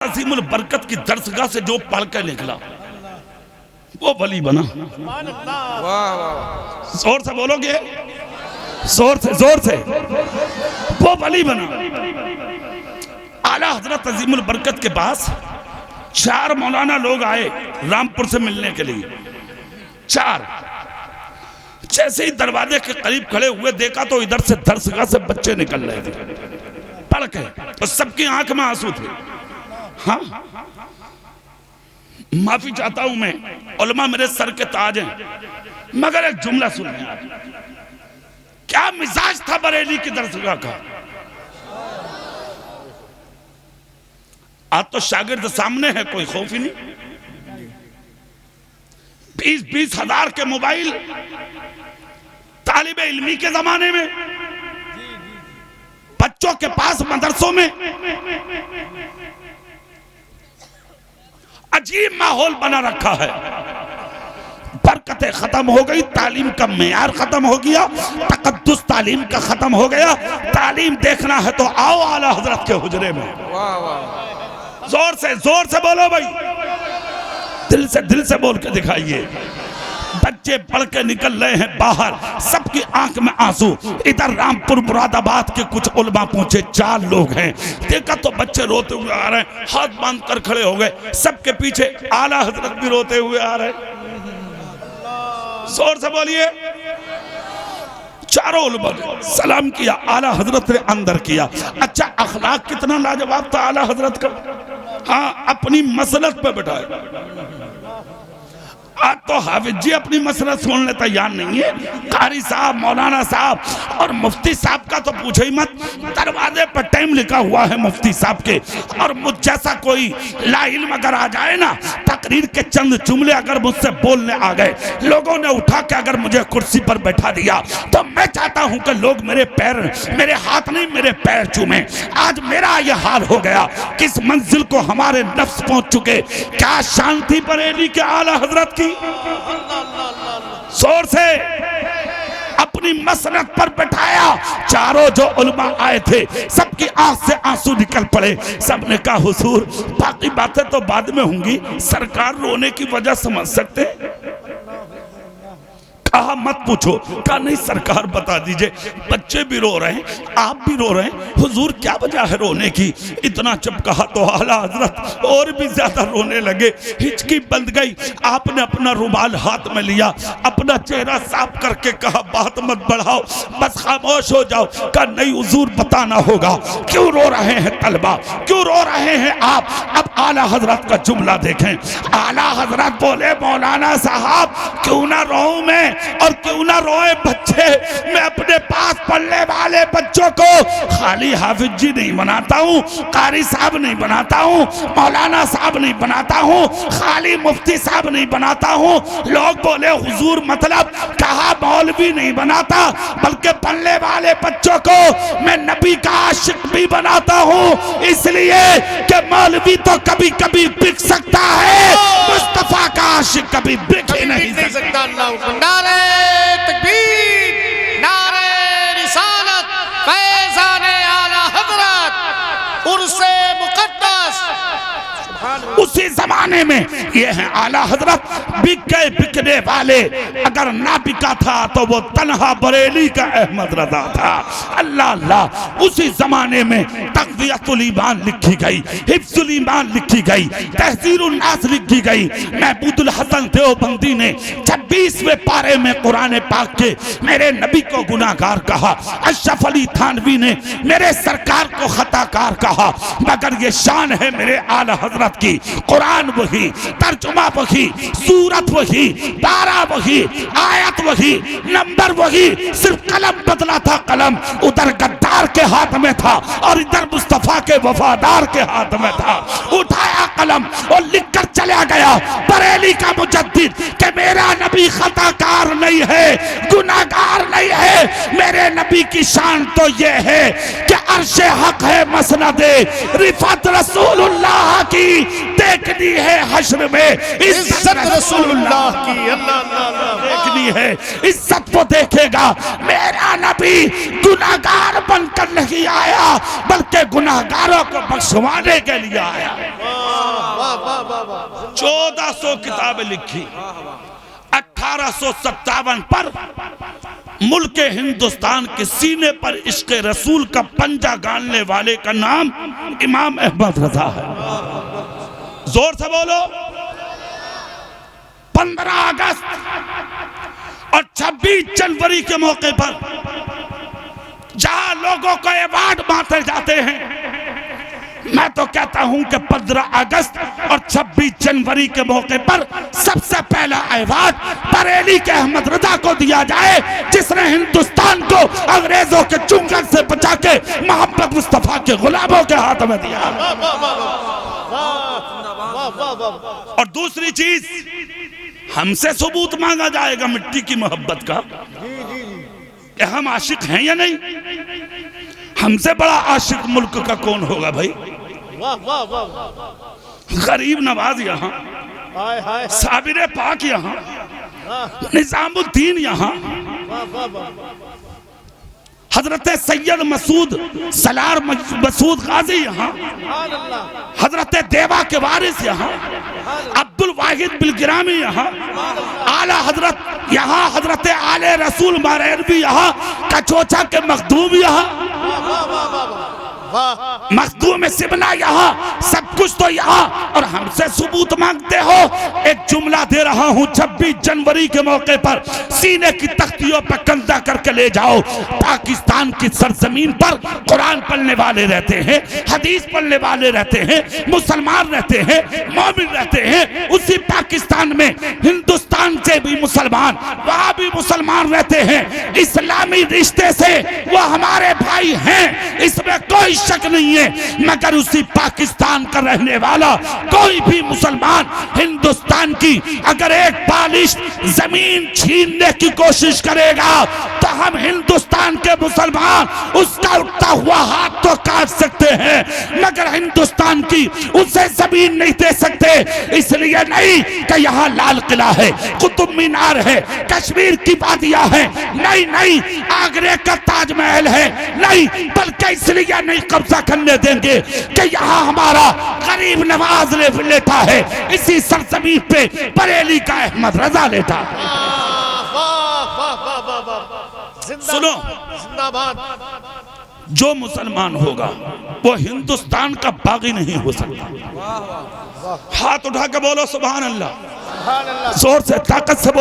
अजीमुल बरकत की दरसगाह से जो पढ़ के निकला वो वली बना। जोर से बोलोगे, जोर से वो वली बना। आला हजरत अजीमुल बरकत के पास 4 मौलाना लोग आए रामपुर से मिलने के लिए। 4 जैसे ही दरवाजे के करीब खड़े हुए देखा तो इधर से दरसगाह से बच्चे निकल रहे थे पढ़ के, तो सबकी आंख में आंसू थे। हाँ, माफी चाहता हूं मैं, उलमा मेरे सर के ताज हैं, मगर एक जुमला सुनिए आप। क्या मिजाज था बरेली की दरसगाह का। आज तो शागिर्द सामने है, कोई खौफ ही नहीं। 20-20 हजार के मोबाइल तालिबे इल्मी के जमाने में, बच्चों के पास मदरसों में अजीब माहौल बना रखा है। बरकतें खत्म हो गई, तालीम का मेयार खत्म हो गया, तकद्दुस तालीम का खत्म हो गया। तालीम देखना है तो आओ आला हजरत के हुजरे में। जोर से बोलो भाई, दिल से बोल के दिखाइए। बच्चे पढ़ के निकल रहे हैं बाहर, सबकी आंख में आंसू। इधर रामपुर मुरादाबाद के कुछ उलमा पहुंचे, 4 लोग हैं। देखा तो बच्चे रोते हुए आ रहे हैं, हाथ बांध कर खड़े हो गए। सबके पीछे आला हजरत भी रोते हुए आ रहे हैं। जोर से बोलिए। चारों उलमा ने सलाम किया, आला हजरत ने अंदर किया। अच्छा, अखलाक कितना लाजवाब था आला हजरत का। हाँ, अपनी मसलत पे बैठाए। आज तो हाफिज जी अपनी मसलत सुनने तैयार नहीं है। कारी साहब, मौलाना साहब और मुफ्ती साहब का तो पूछो ही मत। दरवाजे पर टाइम लिखा हुआ है मुफ्ती साहब के, और मुझ जैसा कोई लाइल्म अगर आ जाए ना, तकरीर के चंद जुमले अगर मुझसे बोलने आ गए, लोगों ने उठा के अगर मुझे कुर्सी पर बैठा दिया, तो मैं चाहता हूं कि लोग मेरे हाथ नहीं मेरे पैर चूमे। आज मेरा यह हाल हो गया। किस मंजिल को हमारे नफ्स पहुंच चुके। क्या शांति बरेली के आला हजरत की। जोर से अपनी मसनद पर बैठाया। चारों जो उलमा आए थे, सबकी आंख से आंसू निकल पड़े। सबने कहा हुजूर, बाकी बातें तो बाद में होंगी, सरकार रोने की वजह समझ सकते। कहा मत पूछो। कहा नहीं सरकार बता दीजिए। बच्चे भी रो रहे हैं, आप भी रो रहे हैं, हुजूर क्या वजह है रोने की। इतना जब कहा तो आला हजरत और भी ज्यादा रोने लगे। हिचकी बंद गई। आपने अपना रुमाल हाथ में लिया, अपना चेहरा साफ करके कहा बात मत बढ़ाओ, बस खामोश हो जाओ। कहा नहीं हुजूर, बताना होगा। क्यों रो रहे हैं तलबा, क्यों रो रहे हैं आप। अब आला हजरत का जुमला देखें। आला हजरत बोले, मौलाना साहब क्यों ना रोऊं मैं, और क्यों ना रोए बच्चे। मैं अपने पास पढ़ने वाले बच्चों को खाली हाफिज जी नहीं बनाता हूँ, कारी साहब नहीं बनाता हूँ, मौलाना साहब नहीं बनाता हूँ, खाली मुफ्ती साहब नहीं बनाता हूँ। लोग बोले हुजूर मतलब। कहा मौलवी नहीं बनाता, बल्कि पढ़ने वाले बच्चों को मैं नबी का आशिक भी बनाता हूँ। इसलिए कि मौलवी तो कभी कभी बिक सकता है, मुस्तफा का आशिक कभी बिक ही नहीं सकता। नारे तकबीर, नारे रिसालत, फैज़ाने आला हज़रत, उर्से मुक़द्दस। उसी जमाने में ये है आला हजरत। बिक गए बिकने वाले, अगर ना बिका था तो वो तन्हा बरेली का अहमद रजा था। अल्लाह अल्लाह। उसी जमाने में तक़वियतुल ईमान लिखी गई, हिफ्ज़ुल ईमान लिखी गई, तहज़ीरुन नास लिखी गई। महमूदुल हसन देवबंदी ने 26वें पारे में कुरान पाक के मेरे नबी को गुनाहगार कहा। अशरफ अली थानवी ने मेरे सरकार को खताकार कहा। मगर ये शान है मेरे आला हजरत की। कुरान वही, तर्जुमा वही, सूरत वही, पारा वही, आयत वही, नंबर वही, सिर्फ कलम बदला था। कलम उधर गद्दार के हाथ में था और इधर मुस्तफा के वफादार के हाथ में था। उठाया कलम और लिखकर चला गया बरेली का मुजद्दिद कि मेरा नबी खताकार नहीं है, गुनाहगार नहीं है। मेरे नबी की शान तो ये है कि अर्शे हक है मसनदे रिफत रसूलुल्लाह की, देखनी है हश्र में इज्जत रसूलुल्लाह की। अल्लाह देखनी है, इज्जत को देखेगा। मेरा नबी गुनाहगार बनकर नहीं आया, बल्कि गुनाहगारों को बख्शवाने के लिए आया। 1400 किताबें लिखी। 1857 पर मुल्क हिंदुस्तान के सीने पर इश्क रसूल का पंजा गाड़ने वाले का नाम इमाम अहमद रजा है। जोर से बोलो। 15 अगस्त और 26 जनवरी के मौके पर जहां लोगों को अवार्ड बांटे जाते हैं, मैं तो कहता हूं कि 15 अगस्त और 26 जनवरी के मौके पर सबसे पहला अवार्ड बरेली के अहमद रजा को दिया जाए, जिसने हिंदुस्तान को अंग्रेजों के चुंगल से बचा के मोहम्मद मुस्तफा के गुलामों के हाथ में दिया। और दूसरी चीज, हमसे सबूत मांगा जाएगा मिट्टी की मोहब्बत का कि हम आशिक हैं या नहीं। हमसे बड़ा आशिक मुल्क का कौन होगा भाई। गरीब नवाज यहाँ, साबिर पाक यहाँ, निजामुद्दीन यहाँ, हजरत सैयद मसूद सलार मसूद गाजी यहाँ, हजरत देवा के वारिस यहाँ, अब्दुल वाहिद बिलगिरामी यहाँ, आला हजरत यहाँ, हजरत आले रसूल मारेरवी यहाँ, कचोचा के मखदूम यहाँ, मखदूम सिबना यहाँ, सब कुछ तो यहाँ, और हमसे सबूत मांगते हो। एक जुमला दे रहा हूँ, 26 जनवरी के मौके पर सीने की तख्तियों पर कंधा करके ले जाओ। पाकिस्तान की सरजमीन पर कुरान पढ़ने वाले रहते हैं, हदीस पढ़ने वाले रहते हैं, मुसलमान रहते हैं, मोमिन रहते हैं। उसी पाकिस्तान में हिंदुस्तान से भी मुसलमान, वहाँ भी मुसलमान रहते हैं। इस्लामी रिश्ते से वो हमारे भाई हैं, इसमें कोई शक नहीं है। मगर उसी पाकिस्तान का रहने वाला कोई भी मुसलमान हिंदुस्तान की अगर एक बालिश जमीन छीनने की कोशिश करेगा तो हम हिंदुस्तान के मुसलमान उसका उठता हुआ हाथ तो काट सकते हैं, मगर हिंदुस्तान की उसे जमीन नहीं दे सकते। इसलिए नहीं कि यहाँ लाल किला है, कुतुब मीनार है, कश्मीर की वादियां है, नहीं नहीं, आगरे का ताजमहल है, नहीं, बल्कि इसलिए नहीं कब्जा करने देंगे कि यहाँ हमारा गरीब नवाज लेता है, इसी सरजमीन पे बरेली का अहमद रजा लेता है। सुनो, जो मुसलमान होगा वो हिंदुस्तान का बागी नहीं हो सकता। हाथ उठा के बोलो सुभान अल्लाह, जोर से ताकत से बोलो।